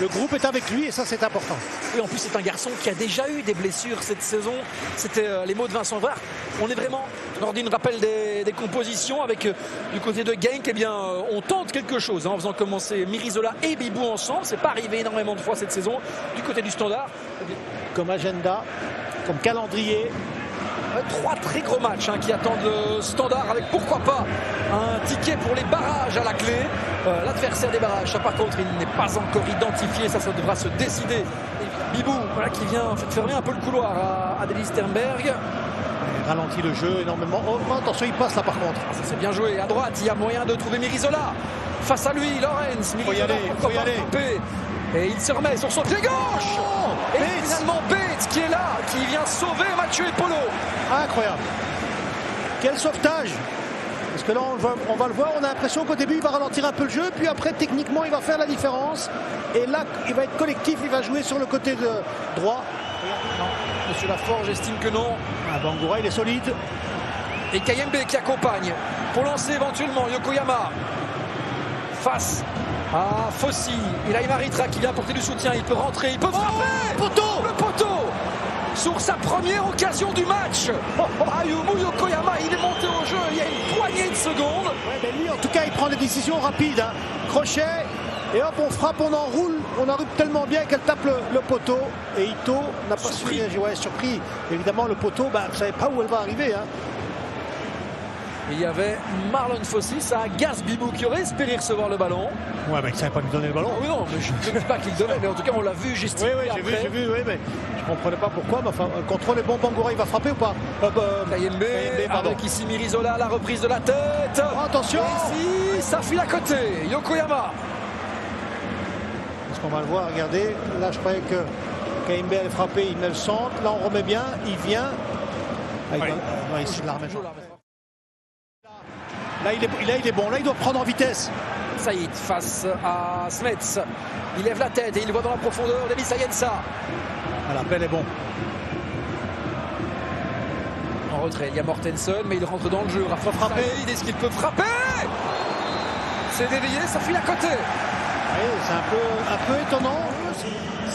Le groupe est avec lui et ça c'est important. Et en plus c'est un garçon qui a déjà eu des blessures cette saison. C'était les mots de Vincent Vrach. On est vraiment, Nordine rappelle des compositions avec du côté de Genk, eh bien on tente quelque chose en faisant commencer Mirizola et Bibou ensemble. C'est pas arrivé énormément de fois cette saison. Du côté du Standard, comme agenda, comme calendrier. 3 très gros matchs qui attendent le Standard avec pourquoi pas un ticket pour les barrages à la clé. L'adversaire des barrages, ça par contre il n'est pas encore identifié, ça devra se décider. Et Bibou voilà, qui vient fermer un peu le couloir à Adeli Sternberg. Il ralentit le jeu énormément. Oh, attention, il passe là par contre. Ça c'est bien joué. À droite, il y a moyen de trouver Mirizola. Face à lui, Lorenz. Faut y aller, faut y aller. Et il se remet sur son pied gauche. Et Bates. finalement Bates qui est là, qui vient sauver Mathieu Epolo. Incroyable. Quel sauvetage. Parce que là on va le voir, on a l'impression qu'au début il va ralentir un peu le jeu, puis après techniquement il va faire la différence. Et là il va être collectif, il va jouer sur le côté droit. Non, Monsieur Laforge estime que non. Bangoura il est solide. Et Kayembe qui accompagne pour lancer éventuellement Yokoyama face à Fossi. Il a Imaritra qui vient apporter du soutien, il peut rentrer, il peut frapper. Poteau. Le poteau sur sa première occasion du match. Ayumu Yokoyama, il est monté au jeu il y a une poignée de secondes. Ouais, mais lui en tout cas il prend des décisions rapides. Crochet et hop on frappe, on enroule, on enroule tellement bien qu'elle tape le poteau. Et Ito n'a pas su réagir. Ouais, surpris. Évidemment le poteau, vous ne savez pas où elle va arriver. Il y avait Marlon Fossi, ça agace Bibou qui aurait espéré recevoir le ballon. Ouais, mais il ne savait pas lui donner le ballon. Oh, non, mais je ne dis pas qu'il devait, mais en tout cas on l'a vu gesticuler. Oui, j'ai vu, oui, mais je ne comprenais pas pourquoi. Mais enfin, le contrôle est bon, Bangoura, il va frapper ou pas? Kayembe, avec ici Mirizola, la reprise de la tête. Oh, attention. Et ici, ça file à côté, Yokoyama. Est-ce qu'on va le voir? Regardez, là je croyais que Kayembe allait frapper, il met le centre. Là on remet bien, il vient. Ah, il va essayer de la remettre. Là il est bon, là il doit prendre en vitesse. Saïd face à Smets. Il lève la tête et il voit dans la profondeur Denis Sayensa. L'appel est bon. En retrait, il y a Mortensen, mais il rentre dans le jeu. Rafa frapper. Est-ce qu'il peut frapper? C'est dévié, ça file à côté. Oui, c'est un peu étonnant.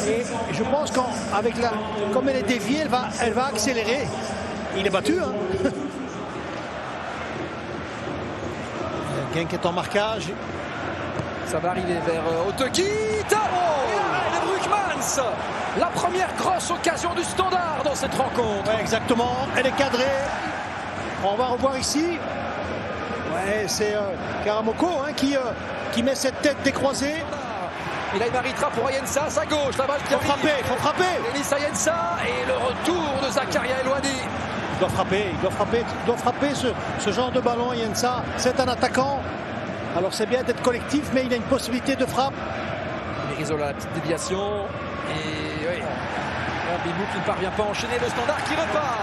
Et je pense comme elle est déviée, elle va accélérer. Il est battu. Genk est en marquage. Ça va arriver vers Otekit. Et l'arrêt de Brugmans. La première grosse occasion du Standard dans cette rencontre. Ouais, exactement, elle est cadrée. On va revoir ici. Ouais, c'est Karamoko qui met cette tête décroisée. Il a Imaritra pour Ayensa à sa gauche. La balle qui arrive. Il faut frapper. Denis Ayensa et le retour de Zakaria Elouadi. Il doit frapper ce genre de ballon. Ayensa, c'est un attaquant. Alors c'est bien d'être collectif, mais il a une possibilité de frappe. Mirizola, la petite déviation. Et oui. Bibou qui ne parvient pas à enchaîner, le Standard qui repart.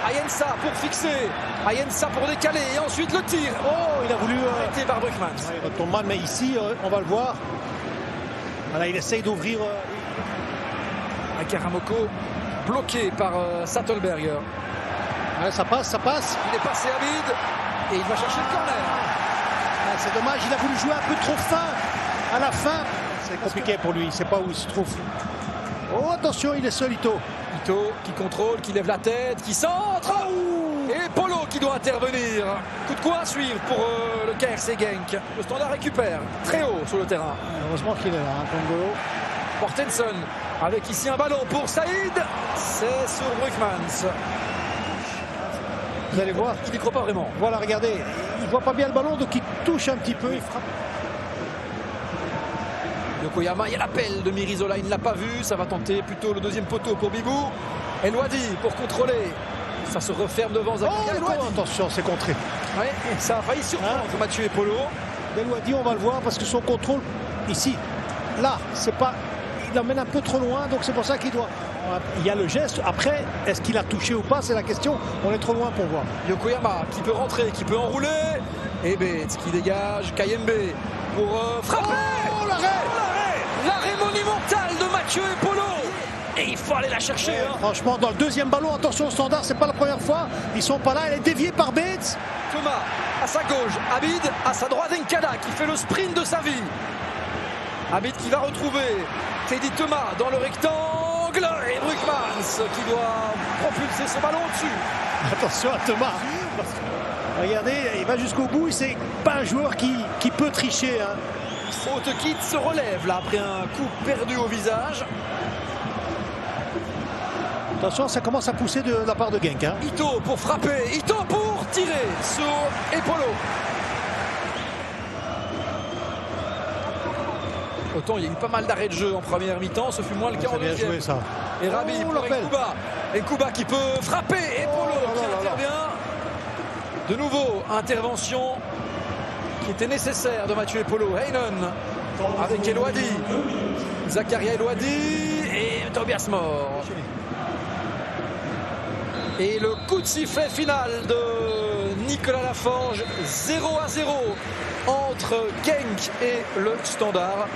Ayensa pour fixer. Ayensa pour décaler. Et ensuite le tir. Oh, il a voulu arrêter par Brugmans. Il retourne mal, mais ici, on va le voir. Voilà, il essaye d'ouvrir. Karamoko bloqué par Sattelberger. Ouais, ça passe. Il est passé à vide et il va chercher le corner. C'est dommage, il a voulu jouer un peu trop fin à la fin. C'est compliqué pour lui, il ne sait pas où il se trouve. Oh, attention, il est seul, Ito. Ito qui contrôle, qui lève la tête, qui centre. Et Polo qui doit intervenir. Coup de quoi à suivre pour le KRC Genk. Le Standard récupère très haut sur le terrain. Heureusement qu'il est là, Kongolo. Mortensen avec ici un ballon pour Saïd. C'est sur Brugmans. Vous allez voir. Il n'y croit pas vraiment. Voilà, regardez. Il ne voit pas bien le ballon, donc il touche un petit peu. Il frappe. Yokoyama, il y a l'appel de Mirizola, il ne l'a pas vu. Ça va tenter plutôt le deuxième poteau pour Bibou. Elouadi pour contrôler. Ça se referme devant Zakaria. Attention, c'est contré. Ouais, ça a failli surprendre Mathieu Epolo. Elouadi, on va le voir parce que son contrôle ici, là, c'est pas. Il l'emmène un peu trop loin, donc c'est pour ça qu'il doit. Il y a le geste. Après, est-ce qu'il a touché ou pas? C'est la question. On est trop loin pour voir. Yokoyama qui peut rentrer, qui peut enrouler. Et Bates qui dégage. Kayembe pour frapper. Oh, L'arrêt monumental de Mathieu Epolo. Et il faut aller la chercher. Franchement, dans le deuxième ballon, attention au Standard, c'est pas la première fois. Ils sont pas là. Elle est déviée par Bates. Thomas à sa gauche, Abid à sa droite, Nkada qui fait le sprint de sa vie. Habit qui va retrouver Teddy Thomas dans le rectangle et Brugmans qui doit propulser ce ballon dessus. Attention à Thomas. Regardez, il va jusqu'au bout. C'est pas un joueur qui peut tricher. Hein. Hautekitt se relève là après un coup perdu au visage. Attention, ça commence à pousser de la part de Genk. Hein. Ito pour frapper, Ito pour tirer sur Epolo. Autant il y a eu pas mal d'arrêts de jeu en première mi-temps, ce fut moins le cas en deuxième. Et Rabi pour Nkuba. Nkuba qui peut frapper, Epolo qui intervient. De nouveau, intervention qui était nécessaire de Mathieu Epolo. Heinen avec Elouadi. Zakaria Elouadi et Tobias Moore. Et le coup de sifflet final de Nicolas Laforge, 0-0 entre Genk et le Standard.